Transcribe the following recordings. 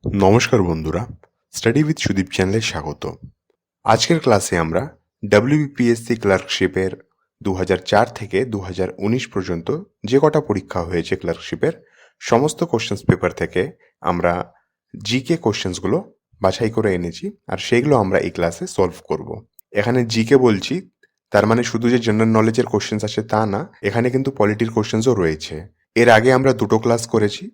নমস্কার বন্ধুরা, study with Sudip চ্যানেলে স্বাগত। আজকের ক্লাসে আমরা ডাব্লিউবিপিএসসি ক্লার্কশিপের 2004 থেকে 2019 পর্যন্ত যে কটা পরীক্ষা হয়েছে ক্লার্কশিপের সমস্ত কোশ্চেন্স পেপার থেকে আমরা জিকে কোশ্চেন্সগুলো বাছাই করে এনেছি, আর সেইগুলো আমরা এই ক্লাসে সলভ করব। এখানে জিকে বলছি তার মানে শুধু যে জেনারেল নলেজের কোশ্চেন্স আছে তা না, এখানে কিন্তু পলিটির কোশ্চেন্সও রয়েছে। এর আগে আমরা দুটো ক্লাস করেছি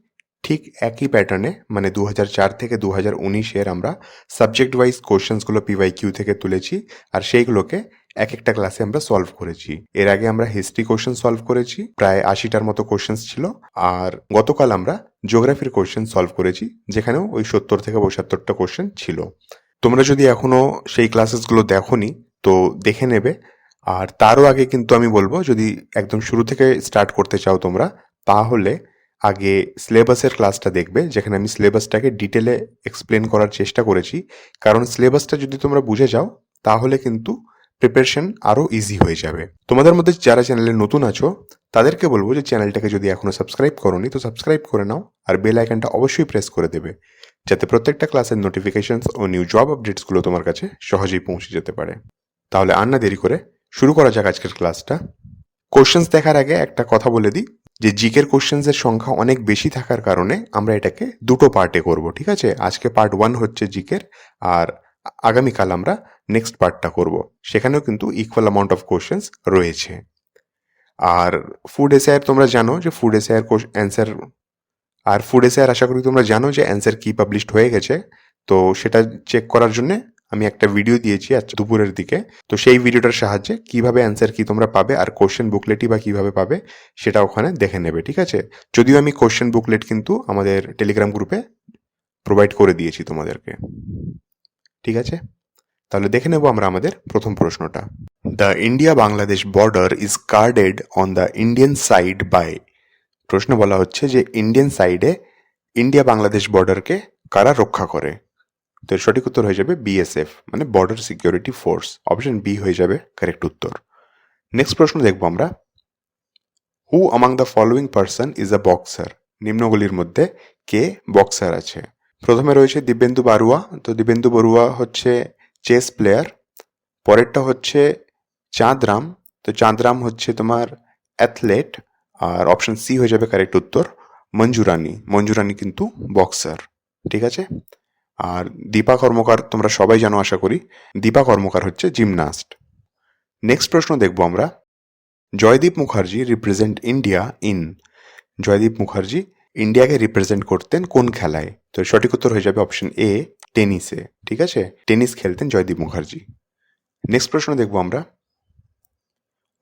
ঠিক একই প্যাটার্নে, মানে 2004 থেকে 2019-এর আমরা সাবজেক্ট ওয়াইজ কোশ্চেন্সগুলো পিওয়াইকিউ থেকে তুলেছি, আর সেইগুলোকে এক একটা ক্লাসে আমরা সলভ করেছি। এর আগে আমরা হিস্ট্রি কোশ্চেন সলভ করেছি, প্রায় 80টার মতো কোশ্চেন্স ছিল, আর গতকাল আমরা জিওগ্রাফির কোশ্চেন সলভ করেছি, যেখানেও ওই 70 থেকে 72টা কোশ্চেন ছিল। তোমরা যদি এখনো সেই ক্লাসেসগুলো দেখোনি তো দেখে নেবে। আর তারও আগে কিন্তু আমি বলবো, যদি একদম শুরু থেকে স্টার্ট করতে চাও তোমরা, তাহলে আগে সিলেবাসের ক্লাসটা দেখবে, যেখানে আমি সিলেবাসটাকে ডিটেলে এক্সপ্লেন করার চেষ্টা করেছি। কারণ সিলেবাসটা যদি তোমরা বুঝে যাও তাহলে কিন্তু প্রিপারেশন আরও ইজি হয়ে যাবে। তোমাদের মধ্যে যারা চ্যানেলে নতুন আছো তাদেরকে বলবো যে চ্যানেলটাকে যদি এখনো সাবস্ক্রাইব করোনি তো সাবস্ক্রাইব করে নাও, আর বেল আইকনটা অবশ্যই প্রেস করে দেবে, যাতে প্রত্যেকটা ক্লাসের নোটিফিকেশনস ও নিউ জব আপডেটসগুলো তোমার কাছে সহজেই পৌঁছে যেতে পারে। তাহলে আর না দেরি করে শুরু করা যাক আজকের ক্লাসটা। কোশ্চেন্স দেখার আগে একটা কথা বলে দিই, যে জিকের কোশ্চেন্সের সংখ্যা অনেক বেশি থাকার কারণে আমরা এটাকে দুটো পার্টে করব, ঠিক আছে? আজকে পার্ট 1 হচ্ছে জিকের, আর আগামীকাল আমরা নেক্সট পার্টটা করব। সেখানেও কিন্তু ইকুয়াল অ্যামাউন্ট অফ কোশ্চেন্স রয়েছে। আর ফুড এসআইআর তোমরা জানো যে ফুড এসআইআর অ্যান্সার, আর ফুড এসআইআর আশা করি তোমরা জানো যে অ্যান্সার কি পাবলিশড হয়ে গেছে। তো সেটা চেক করার জন্য আমি একটা ভিডিও দিয়েছি আজ দুপুরের দিকে। তো সেই ভিডিওটার সাহায্যে কিভাবে অ্যান্সার কি তোমরা পাবে আর কোশ্চেন বুকলেটই বা কিভাবে পাবে সেটা ওখানে দেখে নেবে, ঠিক আছে? যদিও আমি কোশ্চেন বুকলেট কিন্তু আমাদের টেলিগ্রাম গ্রুপে প্রোভাইড করে দিয়েছি তোমাদেরকে, ঠিক আছে? তাহলে দেখে নেব আমরা আমাদের প্রথম প্রশ্নটা। The India Bangladesh border is guarded on the Indian side by. প্রশ্ন বলা হচ্ছে যে ইন্ডিয়ান সাইডে ইন্ডিয়া বাংলাদেশ বর্ডারকে কারা রক্ষা করে? তো এর সঠিক উত্তর হয়ে যাবে বিএসএফ, মানে border security force. Option B হয়ে যাবে কারেক্ট উত্তর। নেক্সট প্রশ্ন দেখবো আমরা, who among the following person is a boxer. নিম্নগুলির মধ্যে কে বক্সার আছে? প্রথমে রয়েছে দিব্যেন্দু বারুয়া। তো দিব্যেন্দু বড়ুয়া হচ্ছে চেস প্লেয়ার। পরেরটা হচ্ছে চাঁদরাম। তো চাঁদরাম হচ্ছে তোমার অ্যাথলেট। আর অপশন সি হয়ে যাবে কারেক্ট উত্তর মঞ্জুরানি। মঞ্জুরানি কিন্তু বক্সার, ঠিক আছে? আর দীপা কর্মকার তোমরা সবাই জানো আশা করি, দীপা কর্মকার হচ্ছে জিমনাস্ট। নেক্সট প্রশ্ন দেখবো আমরা, Joydeep Mukherjee represent India in. Joydeep Mukherjee ইন্ডিয়াকে রিপ্রেজেন্ট করতেন কোন খেলায়? তো সঠিক উত্তর হয়ে যাবে অপশন এ টেনিসে, ঠিক আছে? টেনিস খেলতেন জয়দীপ মুখার্জি। নেক্সট প্রশ্ন দেখবো আমরা,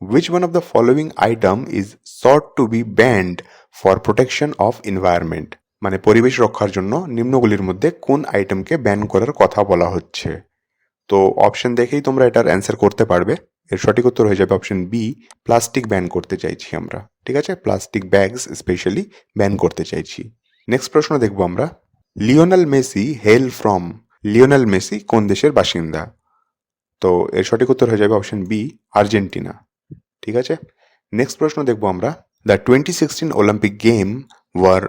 which one of the following item is sought to be banned for protection of environment? মানে পরিবেশ রক্ষার জন্য নিম্নগুলির মধ্যে কোন আইটেমকে ব্যান করার কথা বলা হচ্ছে? তো অপশন দেখেই তোমরা এটার অ্যান্সার করতে পারবে। এর সঠিক উত্তর হয়ে যাবে অপশন বি, প্লাস্টিক ব্যান করতে চাইছি আমরা, ঠিক আছে? প্লাস্টিক ব্যাগস স্পেশালি ব্যান করতে চাইছি। নেক্সট প্রশ্ন দেখবো আমরা, Lionel Messi hail from. Lionel Messi কোন দেশের বাসিন্দা? তো এর সঠিক উত্তর হয়ে যাবে অপশন বি, আর্জেন্টিনা, ঠিক আছে? নেক্সট প্রশ্ন দেখবো আমরা, the 2016 Olympic game were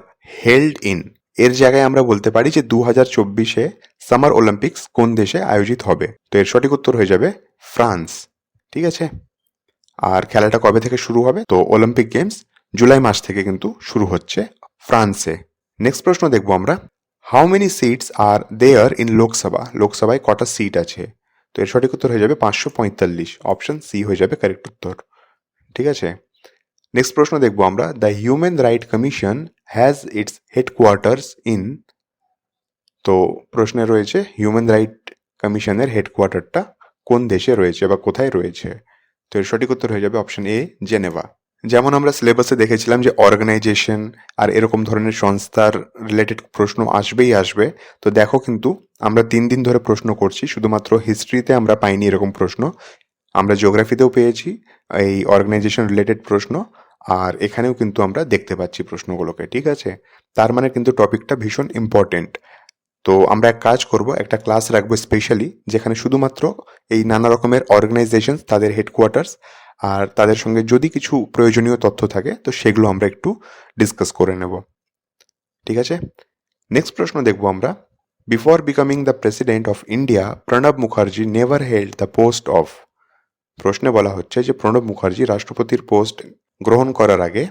held in. এর জায়গায় আমরা বলতে পারি যে 2024-এ সামার অলিম্পিক্স কোন দেশে আয়োজিত হবে? তো এর সঠিক উত্তর হয়ে যাবে ফ্রান্স, ঠিক আছে? আর খেলাটা কবে থেকে শুরু হবে? তো অলিম্পিক গেমস জুলাই মাস থেকে কিন্তু শুরু হচ্ছে ফ্রান্সে। নেক্সট প্রশ্ন দেখবো আমরা, how many seats are there in Lok Sabha. লোকসভায় কটা সিট আছে? তো এর সঠিক উত্তর হয়ে যাবে 545। অপশন সি হয়ে যাবে কারেক্ট উত্তর, ঠিক আছে? নেক্সট প্রশ্ন দেখবো আমরা, the human right commission has its headquarters in. তো প্রশ্নে রয়েছে হিউম্যান রাইট কমিশনের হেডকোয়ার্টারটা কোন দেশে রয়েছে বা কোথায় রয়েছে? তো এর সঠিক উত্তর হয়ে যাবে অপশন এ, জেনেভা। যেমন আমরা সিলেবাসে দেখেছিলাম যে অর্গানাইজেশন আর এরকম ধরনের সংস্থার রিলেটেড প্রশ্ন আসবেই আসবে। তো দেখো কিন্তু আমরা 3 দিন ধরে প্রশ্ন করছি, শুধুমাত্র হিস্ট্রিতে আমরা পাইনি এরকম প্রশ্ন, আমরা জিওগ্রাফিতেও পেয়েছি এই অর্গানাইজেশন রিলেটেড প্রশ্ন, আর এখানেও কিন্তু আমরা দেখতে পাচ্ছি প্রশ্নগুলোকে, ঠিক আছে? তার মানে কিন্তু টপিকটা ভীষণ ইম্পর্টেন্ট। তো আমরা এক কাজ করব, একটা ক্লাস রাখবো স্পেশালি, যেখানে শুধুমাত্র এই নানা রকমের অর্গানাইজেশন, তাদের হেডকোয়ার্টার্স আর তাদের সঙ্গে যদি কিছু প্রয়োজনীয় তথ্য থাকে তো সেগুলো আমরা একটু ডিসকাস করে নেব, ঠিক আছে? নেক্সট প্রশ্ন দেখব আমরা, before becoming the president of India Pranab Mukherjee never held the post of. প্রশ্নে বলা হচ্ছে যে প্রণব মুখার্জি রাষ্ট্রপতির পোস্ট গ্রহণ করার আগে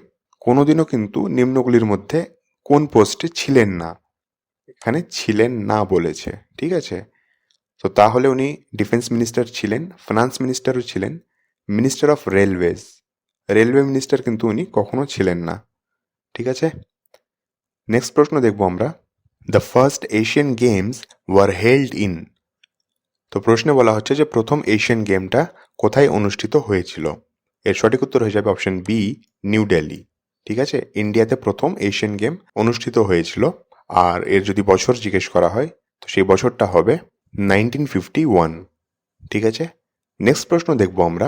কোনোদিনও কিন্তু নিম্নগুলির মধ্যে কোন পোস্টে ছিলেন না, এখানে ছিলেন না বলেছে, ঠিক আছে। তো তাহলে উনি ডিফেন্স মিনিস্টার ছিলেন, ফাইন্যান্স মিনিস্টারও ছিলেন, minister of railways, railway minister কিন্তু উনি কখনো ছিলেন না, ঠিক আছে। নেক্সট প্রশ্ন দেখব আমরা, the first Asian games were held in. তো প্রশ্নে বলা হচ্ছে যে প্রথম এশিয়ান গেমটা কোথায় অনুষ্ঠিত হয়েছিল। এর সঠিক উত্তর হয়ে যাবে অপশন বি, নিউ দিল্লি, ঠিক আছে। ইন্ডিয়াতে প্রথম এশিয়ান গেম অনুষ্ঠিত হয়েছিল, আর এর যদি বছর জিজ্ঞেস করা হয় তো সেই বছরটা হবে 1951, ঠিক আছে। নেক্সট প্রশ্ন দেখব আমরা,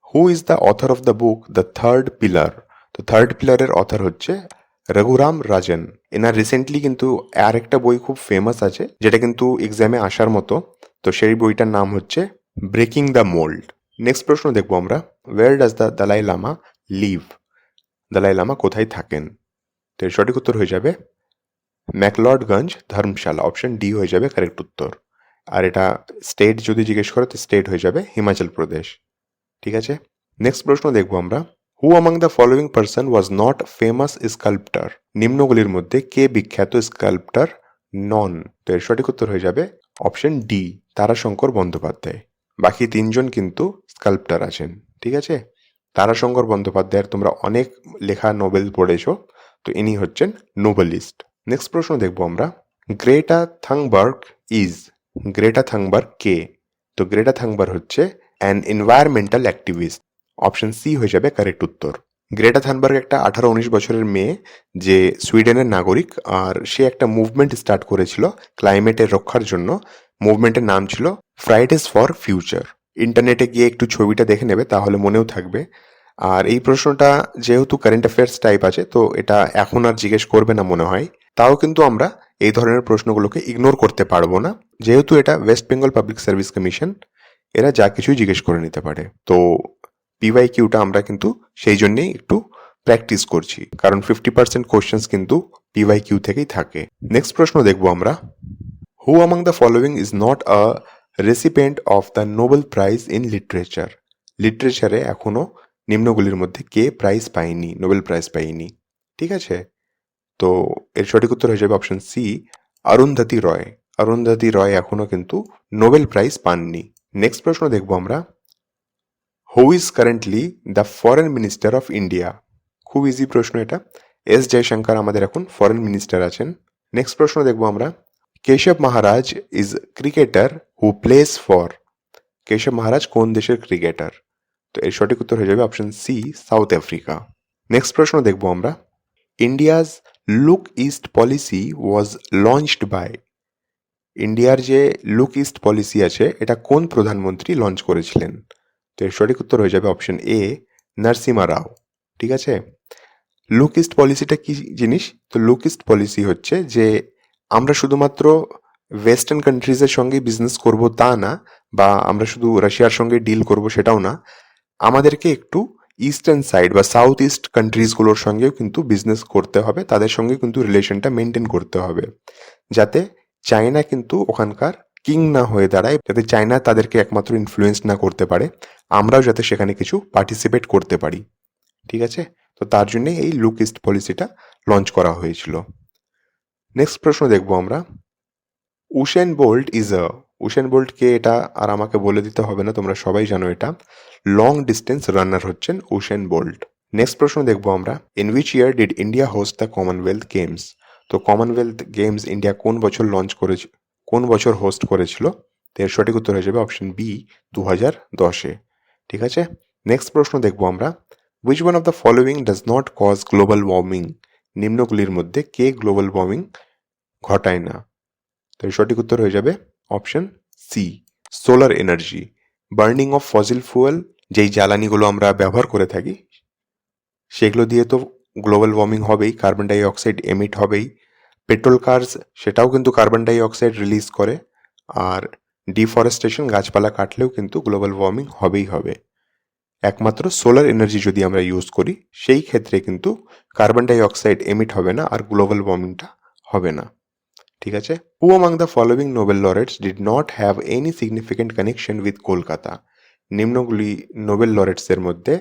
who is the author of the book the third pillar. তো থার্ড পিলারের অথর হচ্ছে রঘুরাম রাজন। এনার রিসেন্টলি কিন্তু আর একটা বই খুব ফেমাস আছে যেটা কিন্তু এক্সামে আসার মতো, তো সেই বইটার নাম হচ্ছে ব্রেকিং দ্য মোল্ড। নেক্সট প্রশ্ন দেখবো আমরা, where does the Dalai Lama live. Dalai Lama কোথায় থাকেন। তো এর সঠিক উত্তর হয়ে যাবে ম্যাকলডগঞ্জ ধর্মশালা, অপশন ডি হয়ে যাবে কারেক্ট উত্তর। আর এটা স্টেট যদি জিজ্ঞেস করে তো স্টেট হয়ে যাবে হিমাচল প্রদেশ, ঠিক আছে। নেক্সট প্রশ্ন দেখবো আমরা, who among the following person was not famous sculptor. নিম্নগুলির মধ্যে কে বিখ্যাত স্কাল্পটার নন। তো এর সঠিক উত্তর হয়ে যাবে অপশন ডি, তারাশঙ্কর বন্দ্যোপাধ্যায়। বাকি তিনজন কিন্তু স্কাল্পটার আছেন, ঠিক আছে। তারাশঙ্কর বন্দ্যোপাধ্যায়ের তোমরা অনেক লেখা নোবেল পড়েছ, তো ইনি হচ্ছেন নোবেলিস্ট। নেক্সট প্রশ্ন দেখবো আমরা, Greta Thunberg is. Greta Thunberg কে। তো গ্রেটা থানবার্গ হচ্ছে an environmental activist, option C হয়ে যাবে কারেক্ট উত্তর। গ্রেটা থানবার্গ একটা 18-19 বছরের মেয়ে যে সুইডেনের নাগরিক, আর সে একটা মুভমেন্ট স্টার্ট করেছিল ক্লাইমেটের রক্ষার জন্য। মুভমেন্টের নাম ছিল ফ্রাইডেজ ফর ফিউচার। ইন্টারনেটে গিয়ে একটু ছবিটা দেখে নেবে, তাহলে মনেও থাকবে। আর এই প্রশ্নটা যেহেতু কারেন্ট অ্যাফেয়ার্স টাইপ আছে, তো এটা এখন আর জিজ্ঞেস করবে না মনে হয়। তাও কিন্তু আমরা এই ধরনের প্রশ্নগুলোকে ইগনোর করতে পারবো না, যেহেতু এটা West Bengal public service commission, এরা যা কিছুই জিজ্ঞেস করে নিতে পারে। তো পিওয়াই কিউটা আমরা কিন্তু সেই জন্যেই একটু প্র্যাকটিস করছি, কারণ 50% কোশ্চেন্স কিন্তু পিওয়াই কিউ থেকেই থাকে। নেক্সট প্রশ্ন দেখবো আমরা, who among the following is not a recipient of the Nobel prize in literature. লিটারেচারে এখনো নিম্নগুলির মধ্যে কে প্রাইজ পায়নি, নোবেল প্রাইজ পায়নি, ঠিক আছে। তো এর সঠিক উত্তর হয়ে যাবে অপশন সি, অরুন্ধতী রয়। অরুন্ধতী রয় এখনো কিন্তু নোবেল প্রাইজ পাননি। নেক্সট প্রশ্ন দেখবো আমরা, who is currently the foreign minister of India. খুব ইজি প্রশ্ন এটা, এস জয়শঙ্কর আমাদের এখন ফরেন মিনিস্টার আছেন। নেক্সট প্রশ্ন দেখবো আমরা, Keshav Maharaj is cricketer who plays for. Keshav Maharaj কোন দেশের ক্রিকেটার। তো এর সঠিক উত্তর হয়ে যাবে option C, South Africa. Next প্রশ্ন দেখবো আমরা, India's look east policy was launched by. ইন্ডিয়ার যে লুক ইস্ট পলিসি আছে এটা কোন প্রধানমন্ত্রী লঞ্চ করেছিলেন। তো এর সঠিক উত্তর হয়ে যাবে অপশন এ, নরসিমা রাও, ঠিক আছে। লুক ইস্ট পলিসিটা কি জিনিস। তো লুক ইস্ট পলিসি হচ্ছে যে আমরা শুধুমাত্র ওয়েস্টার্ন কান্ট্রিজের সঙ্গে বিজনেস করব তা না, বা আমরা শুধু রাশিয়ার সঙ্গে ডিল করব সেটাও না, আমাদেরকে একটু ইস্টার্ন সাইড বা সাউথ ইস্ট কান্ট্রিজগুলোর সঙ্গেও কিন্তু বিজনেস করতে হবে, তাদের সঙ্গে কিন্তু রিলেশনটা মেনটেন করতে হবে, যাতে চায়না কিন্তু ওখানকার কিং না হয়ে দাঁড়ায়, যাতে চায়না তাদেরকে একমাত্র ইনফ্লুয়েন্স না করতে পারে, আমরাও যাতে সেখানে কিছু পার্টিসিপেট করতে পারি, ঠিক আছে। তো তার জন্য এই লুক ইস্ট পলিসিটা লঞ্চ করা হয়েছিল। নেক্সট প্রশ্ন দেখবো আমরা, Usain Bolt is a. Usain Bolt কে, এটা আর আমাকে বলে দিতে হবে না, তোমরা সবাই জানো এটা। লং ডিস্টেন্স রানার হচ্ছেন উসেন বোল্ট। নেক্সট প্রশ্ন দেখবো আমরা, in which year did India host the Commonwealth games. তো কমনওয়েলথ গেমস ইন্ডিয়া কোন বছর লঞ্চ করেছে, কোন বছর হোস্ট করেছিল। এর সঠিক উত্তর হয়ে যাবে অপশন বি, 2010-এ, ঠিক আছে। নেক্সট প্রশ্ন দেখবো আমরা, which one of the following does not cause global warming. নিম্নগুলির মধ্যে কে গ্লোবাল ওয়ার্মিং ঘটায় না। তো এর সঠিক উত্তর হয়ে যাবে option C, solar energy. Burning of fossil fuel, যেই জ্বালানিগুলো আমরা ব্যবহার করে থাকি সেগুলো দিয়ে তো গ্লোবাল ওয়ার্মিং হবেই, কার্বন ডাই অক্সাইড এমিট হবেই। পেট্রোল কার্স, সেটাও কিন্তু কার্বন ডাই অক্সাইড রিলিজ করে। আর ডিফরেস্টেশন, গাছপালা কাটলেও কিন্তু গ্লোবাল ওয়ার্মিং হবেই হবে। একমাত্র সোলার এনার্জি যদি আমরা ইউজ করি সেই ক্ষেত্রে কিন্তু কার্বন ডাই অক্সাইড এমিট হবে না আর গ্লোবাল ওয়ার্মিংটা হবে না। ঠিক আছে। Who among the following Nobel laureates did not have any significant connection with Kolkata. নিম্নগুলি নোবেল লরেটসের মধ্যে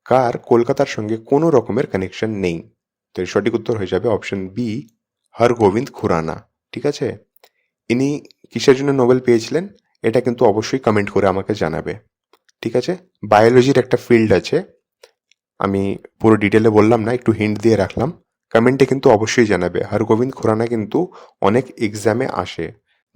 কার কলকাতার সঙ্গে কোনো রকমের কানেকশন নেই? তো এর সঠিক উত্তর হয়ে যাবে অপশন বি, হরগোবিন্দ খুরানা। ঠিক আছে। ইনি কিসের জন্য নোবেল পেয়েছিলেন এটা কিন্তু অবশ্যই কমেন্ট করে আমাকে জানাবে। ঠিক আছে। বায়োলজির একটা ফিল্ড আছে, আমি পুরো ডিটেলে বললাম না, একটু হিন্ট দিয়ে রাখলাম। কমেন্টে কিন্তু অবশ্যই জানাবে। হরগোবিন্দ খুরানা কিন্তু অনেক এক্সামে আসে,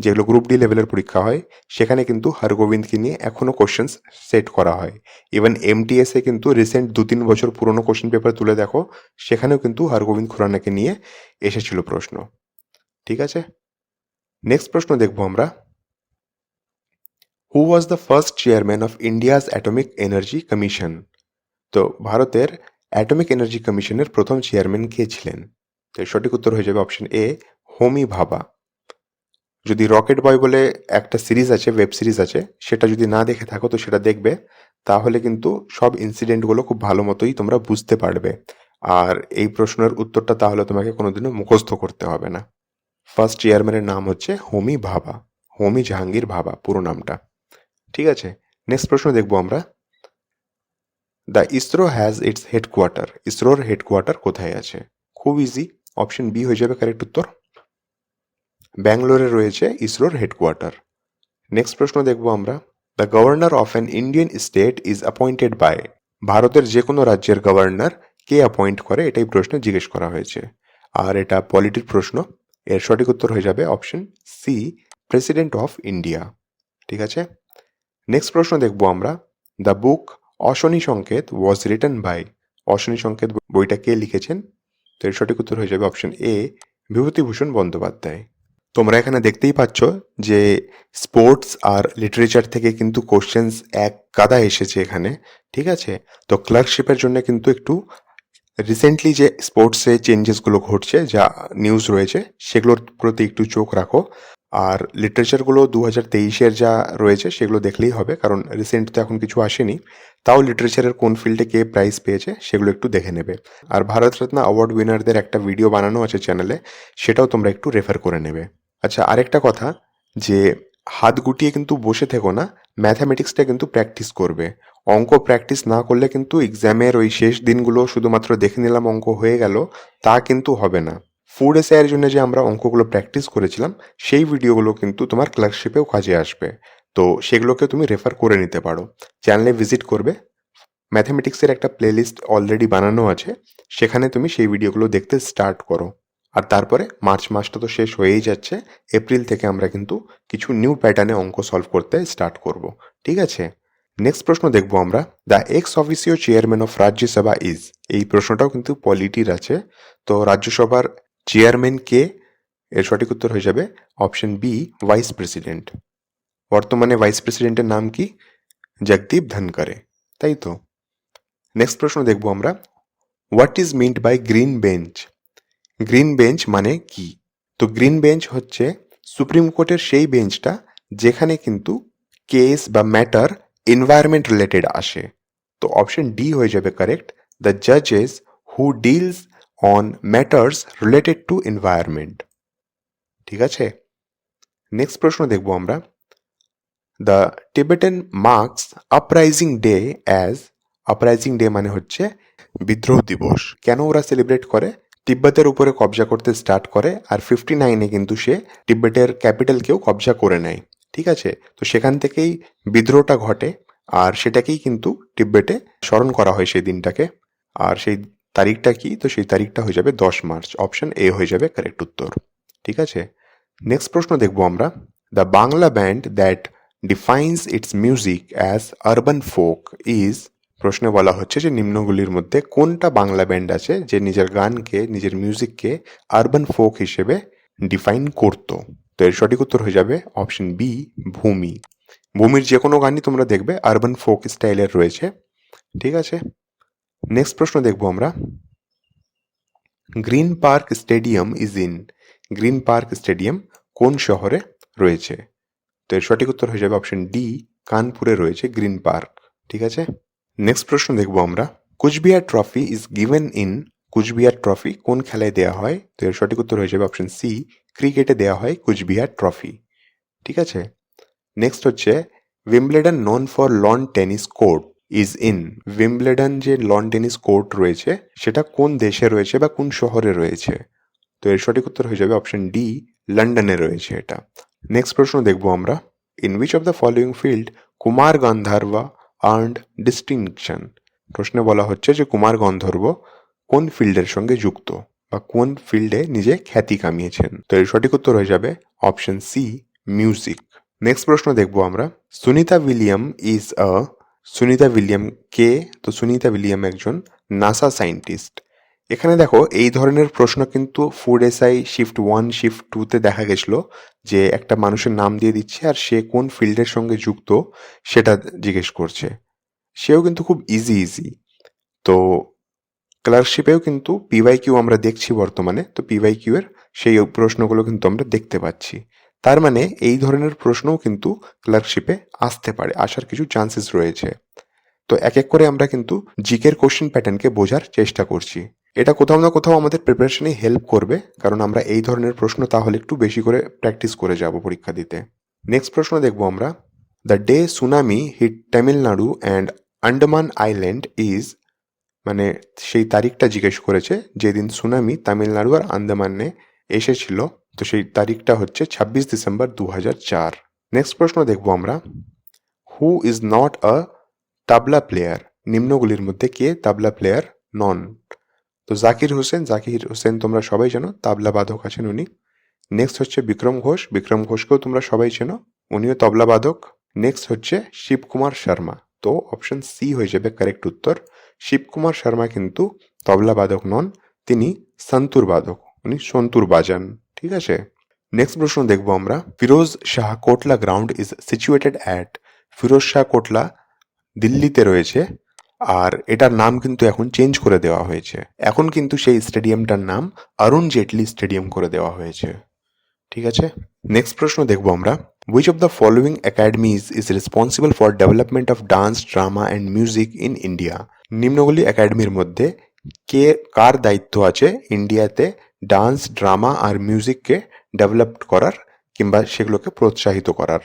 যেগুলো গ্রুপ ডি লেভেলের পরীক্ষা হয় সেখানে কিন্তু হরগোবিন্দকে নিয়ে এখনও কোশ্চেন্স সেট করা হয়। ইভেন এমটিএসে কিন্তু রিসেন্ট 2-3 বছর পুরনো কোশ্চেন পেপার তুলে দেখো, সেখানেও কিন্তু হরগোবিন্দ খুরানাকে নিয়ে এসেছিল প্রশ্ন। ঠিক আছে। নেক্সট প্রশ্ন দেখবো আমরা, who was the first chairman of India's atomic energy commission? তো ভারতের অ্যাটমিক এনার্জি কমিশনের প্রথম চেয়ারম্যান কে ছিলেন? তো এর সঠিক উত্তর হয়ে যাবে অপশন এ, হোমি ভাবা। যদি রকেট বয় বলে একটা সিরিজ আছে, ওয়েব সিরিজ আছে, সেটা যদি না দেখে থাকো তো সেটা দেখবে, তাহলে কিন্তু সব ইনসিডেন্টগুলো খুব ভালো মতোই তোমরা বুঝতে পারবে। আর এই প্রশ্নের উত্তরটা তাহলে তোমাকে কোনোদিনও মুখস্থ করতে হবে না। ফার্স্ট চেয়ারম্যানের নাম হচ্ছে হোমি ভাবা, হোমি জাহাঙ্গীর ভাবা পুরো নামটা। ঠিক আছে। নেক্সট প্রশ্ন দেখবো আমরা, the ISRO has its headquarter. ইসরোর হেডকোয়ার্টার কোথায় আছে? খুব ইজি, অপশন বি হয়ে যাবে কারেক্ট উত্তর, ব্যাঙ্গালোরে রয়েছে ইসরোর হেডকোয়ার্টার। নেক্সট প্রশ্ন দেখবো আমরা, the governor of an Indian state is appointed by. ভারতের যে কোনো রাজ্যের গভর্নর কে অ্যাপয়েন্ট করে এটাই প্রশ্নে জিজ্ঞেস করা হয়েছে, আর এটা পলিটির প্রশ্ন। এর সঠিক উত্তর হয়ে যাবে option C, president of India. ঠিক আছে। নেক্সট প্রশ্ন দেখবো আমরা, দ্য বুক অশনি সংকেত ওয়াজ রিটেন বাই। অশনি সংকেত বইটা কে লিখেছেন? তো এর সঠিক উত্তর হয়ে যাবে অপশন এ, বিভূতিভূষণ বন্দ্যোপাধ্যায়। তোমরা এখানে দেখতেই পাচ্ছ যে স্পোর্টস আর লিটারেচার থেকে কিন্তু কোশ্চেন্স এক গাদা এসেছে এখানে। ঠিক আছে। তো ক্লার্কশিপের জন্য কিন্তু একটু রিসেন্টলি যে স্পোর্টসে চেঞ্জেসগুলো ঘটছে, যা নিউজ রয়েছে সেগুলোর প্রতি একটু চোখ রাখো। আর লিটারেচারগুলো 2023-এর যা রয়েছে সেগুলো দেখলেই হবে, কারণ রিসেন্ট তো এখন কিছু আসেনি। তাও লিটারেচারের কোন ফিল্ডে কে প্রাইজ পেয়েছে সেগুলো একটু দেখে নেবে। আর ভারতরত্ন অ্যাওয়ার্ড উইনারদের একটা ভিডিও বানানো আছে চ্যানেলে, সেটাও তোমরা একটু রেফার করে নেবে। আচ্ছা, আরেকটা কথা, যে হাত গুটিয়ে কিন্তু বসে থেকো না, ম্যাথামেটিক্সটা কিন্তু প্র্যাকটিস করবে। অঙ্ক প্র্যাকটিস না করলে কিন্তু এক্সামের ওই শেষ দিনগুলো শুধুমাত্র দেখে নিলাম অঙ্ক হয়ে গেল, তা কিন্তু হবে না। ফুড এসআইয়ের জন্য যে আমরা অঙ্কগুলো প্র্যাকটিস করেছিলাম সেই ভিডিওগুলো কিন্তু তোমার ক্লার্কশিপেও কাজে আসবে, তো সেগুলোকে তুমি রেফার করে নিতে পারো। চ্যানেলে ভিজিট করবে, ম্যাথামেটিক্সের একটা প্লেলিস্ট অলরেডি বানানো আছে, সেখানে তুমি সেই ভিডিওগুলো দেখতে স্টার্ট করো। আর তারপরে মার্চ মাসটা তো শেষ হয়েই যাচ্ছে, এপ্রিল থেকে আমরা কিন্তু কিছু নিউ প্যাটার্নে অঙ্ক সলভ করতে স্টার্ট করব। ঠিক আছে। নেক্সট প্রশ্ন দেখবো আমরা, the x officio chairman of Rajya Sabha is. এই প্রশ্নটাও কিন্তু পলিটির আছে। তো রাজ্যসভার চেয়ারম্যান কে? এর সঠিক উত্তর হয়ে যাবে অপশন বি, ভাইস প্রেসিডেন্ট। বর্তমানে ভাইস প্রেসিডেন্টের নাম কি? জগদীপ ধনকরে, তাই তো। নেক্সট প্রশ্ন দেখবো আমরা, what is mint by green bench. Green bench মানে কি? তো গ্রিন বেঞ্চ হচ্ছে সুপ্রিম কোর্টের সেই বেঞ্চটা যেখানে কিন্তু কেস বা ম্যাটার এনভায়রনমেন্ট রিলেটেড আসে। তো অপশন ডি হয়ে যাবে কারেক্ট, দ্য জাজেস who deals on matters related to environment. ঠিক আছে। নেক্সট প্রশ্ন দেখবো আমরা, the Tibetan marks uprising day as. Uprising day মানে হচ্ছে বিদ্রোহ দিবস। কেন ওরা সেলিব্রেট করে? তিব্বতের উপরে কবজা করতে স্টার্ট করে, আর 59-এ কিন্তু সে তিব্বতের ক্যাপিটালকেও কবজা করে নেয়। ঠিক আছে। তো সেখান থেকেই বিদ্রোহটা ঘটে, আর সেটাকেই কিন্তু তিব্বতে স্মরণ করা হয় সেই দিনটাকে। আর সেই তারিখটা কি? তো সেই তারিখটা হয়ে যাবে 10 মার্চ। অপশন এ হয়ে যাবে কারেক্ট উত্তর। ঠিক আছে। নেক্সট প্রশ্ন দেখবো আমরা, the Bangla band that defines it's music as urban folk is. প্রশ্নে বলা হচ্ছে যে নিম্নগুলির মধ্যে কোনটা বাংলা ব্যান্ড আছে যে নিজের গানকে, নিজের মিউজিককে আরবান ফোক হিসেবে ডিফাইন করতো? তো এর সঠিক উত্তর হয়ে যাবে অপশন বি, ভূমি। ভূমির যে কোনো গানই তোমরা দেখবে আরবান ফোক স্টাইলের রয়েছে। ঠিক আছে। নেক্সট প্রশ্ন দেখবো আমরা, green park stadium is in. Green park stadium কোন শহরে রয়েছে? তো এর সঠিক উত্তর হয়ে যাবে অপশন ডি, কানপুরে রয়েছে গ্রিন পার্ক। ঠিক আছে। নেক্সট প্রশ্ন দেখবো আমরা, Cooch Behar trophy is given in. Cooch Behar trophy কোন খেলায় দেওয়া হয়? তো এর সঠিক উত্তর হয়ে যাবে অপশন সি, ক্রিকেটে দেওয়া হয় কুচবিহার ট্রফি। ঠিক আছে, নেক্সট হচ্ছে Wimbledon known for lawn tennis court is in. Wimbledon যে লন টেনিস কোর্ট রয়েছে সেটা কোন দেশে রয়েছে বা কোন শহরে রয়েছে? তো এর সঠিক উত্তর হয়ে যাবে অপশন ডি, লন্ডনে রয়েছে এটা। নেক্সট প্রশ্ন দেখবো আমরা, in which of the following field Kumar Gandharva earned distinction. প্রশ্নে বলা হচ্ছে যে কুমার গন্ধর্ব কোন ফিল্ডের সঙ্গে যুক্ত বা কোন ফিল্ডে নিজে খ্যাতি কামিয়েছেন? তো এর সঠিক উত্তর হয়ে যাবে অপশন সি, মিউজিক। নেক্সট প্রশ্ন দেখবো আমরা, Sunita William is a. Sunita William কে? তো সুনিতা উইলিয়াম একজন নাসা সায়েন্টিস্ট। এখানে দেখো এই ধরনের প্রশ্ন কিন্তু ফুড এসআই শিফট 1 শিফট 2-তে দেখা গেছিল, যে একটা মানুষের নাম দিয়ে দিচ্ছে আর সে কোন ফিল্ডের সঙ্গে যুক্ত সেটা জিজ্ঞেস করছে। সেও কিন্তু খুব ইজি। তো ক্লার্কশিপেও কিন্তু পিওয়াইকিউ আমরা দেখছি বর্তমানে, তো পিওয়াইকিউ এর সেই প্রশ্নগুলো কিন্তু আমরা দেখতে পাচ্ছি। তার মানে এই ধরনের প্রশ্নও কিন্তু ক্লার্কশিপে আসতে পারে, আসার কিছু চান্সেস রয়েছে। তো এক এক করে আমরা কিন্তু জিকের কোশ্চেন প্যাটার্নকে বোঝার চেষ্টা করছি। এটা কোথাও না কোথাও আমাদের প্রিপারেশনে হেল্প করবে, কারণ আমরা এই ধরনের প্রশ্ন তাহলে একটু বেশি করে প্র্যাকটিস করে যাব পরীক্ষা দিতে। নেক্সট প্রশ্ন দেখবো আমরা, the day tsunami hit Tamil Nadu and Andaman island is. মানে সেই তারিখটা জিজ্ঞেস করেছে যেদিন সুনামি তামিলনাড়ু আর আন্দামানে এসেছিল, তো সেই তারিখটা হচ্ছে 26 ডিসেম্বর 2004। নেক্সট প্রশ্ন দেখবো আমরা, who is not a tabla player. নিম্নগুলির মধ্যে কে তাবলা প্লেয়ার নন? তো জাকির হোসেন তোমরা সবাই জানো, তাবলা বাদক আছেন উনি। নেক্সট হচ্ছে বিক্রম ঘোষ, বিক্রম ঘোষকেও তোমরা সবাই চেনো, উনিও তবলা বাদক। নেক্সট হচ্ছে শিবকুমার শর্মা, তো অপশন সি হয়ে যাবে কারেক্ট উত্তর। শিবকুমার শর্মা কিন্তু তবলা বাদক নন, তিনি সন্তুর বাদক, উনি সন্তুর বাজান। ঠিক আছে, নেক্সট প্রশ্ন দেখবো আমরা, Firoz Shah Kotla ground is situated at. Firoz Shah Kotla দিল্লিতে রয়েছে, আর এটার নাম কিন্তু এখন চেঞ্জ করে দেওয়া হয়েছে। এখন কিন্তু সেই স্টেডিয়ামটার নাম অরুণ জেটলি স্টেডিয়াম করে দেওয়া হয়েছে। ঠিক আছে, নেক্সট প্রশ্ন দেখবো আমরা, which of the following academies is responsible for development of dance, drama and music in India. নিম্নগুলি একাডেমির মধ্যে কার দায়িত্ব আছে ইন্ডিয়াতে ডান্স, ড্রামা আর মিউজিককে ডেভেলপ করার কিংবা সেগুলোকে প্রোৎসাহিত করার?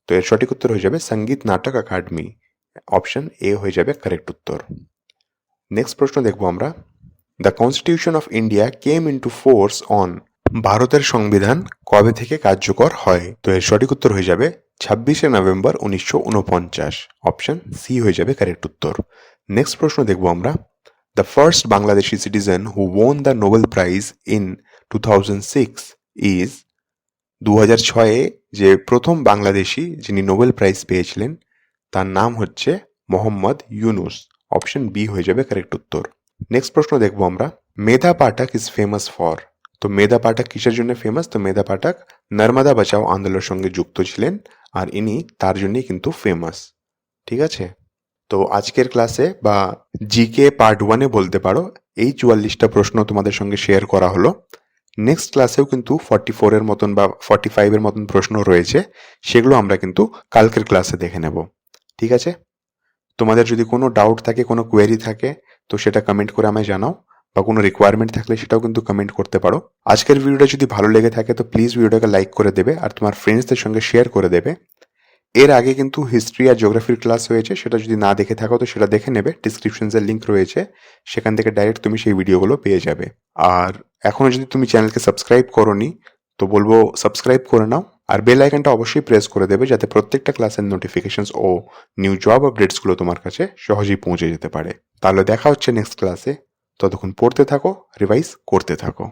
তো এর সঠিক উত্তর হয়ে যাবে সঙ্গীত নাটক একাডেমি, অপশন এ হয়ে যাবে কারেক্ট উত্তর। নেক্সট প্রশ্ন দেখবো আমরা, the constitution of India came into force on. ভারতের সংবিধান কবে থেকে কার্যকর হয়? তো এর সঠিক উত্তর হয়ে যাবে 26শে নভেম্বর 1949, অপশন সি হয়ে যাবে কারেক্ট উত্তর। নেক্সট প্রশ্ন দেখবো আমরা, the first Bangladeshi citizen who won the Nobel prize in 2006 is. 2006-এ যে প্রথম বাংলাদেশি যিনি নোবেল প্রাইজ পেয়েছিলেন তার নাম হচ্ছে মোহাম্মদ ইউনুস, অপশন বি হয়ে যাবে কারেক্ট উত্তর। নেক্সট প্রশ্ন দেখবো আমরা, মেধা পাঠক ইজ ফেমাস ফর। তো মেধা পাঠক কিসের জন্য ফেমাস? তো মেধা পাঠক নর্মদা বাঁচাও আন্দোলনের সঙ্গে যুক্ত ছিলেন, আর ইনি তার জন্যই কিন্তু ফেমাস। ঠিক আছে, তো আজকের ক্লাসে বা জিকে পার্ট 1-এ বলতে পারো এই 44টা প্রশ্ন তোমাদের সঙ্গে শেয়ার করা হলো। নেক্সট ক্লাসেও কিন্তু 44-এর মতন বা 45-এর মতন প্রশ্ন রয়েছে, সেগুলো আমরা কিন্তু কালকের ক্লাসে দেখে নেব। ঠিক আছে, তোমাদের যদি কোনো ডাউট থাকে, কোনো কোয়েরি থাকে, তো সেটা কমেন্ট করে আমায় জানাও, বা কোনো রিকোয়ারমেন্ট থাকলে সেটাও কিন্তু কমেন্ট করতে পারো। আজকের ভিডিওটা যদি ভালো লেগে থাকে তো প্লিজ ভিডিওটাকে লাইক করে দেবে আর তোমার ফ্রেন্ডসদের সঙ্গে শেয়ার করে দেবে। এর আগে কিন্তু হিস্ট্রি আর জিওগ্রাফির ক্লাস হয়েছে, সেটা যদি না দেখে থাকো তো সেটা দেখে নেবে, ডিসক্রিপশনসের লিঙ্ক রয়েছে, সেখান থেকে ডাইরেক্ট তুমি সেই ভিডিওগুলো পেয়ে যাবে। আর এখনও যদি তুমি চ্যানেলকে সাবস্ক্রাইব করোনি তো বলবো সাবস্ক্রাইব করে নাও, আর বেল আইকনটা অবশ্যই প্রেস করে দেবে যাতে প্রত্যেকটা ক্লাসের নোটিফিকেশনস ও নিউ জব আপডেটসগুলো তোমার কাছে সহজেই পৌঁছে যেতে পারে। তাহলে দেখা হচ্ছে নেক্সট ক্লাসে, ততক্ষণ পড়তে থাকো, রিভাইজ করতে থাকো।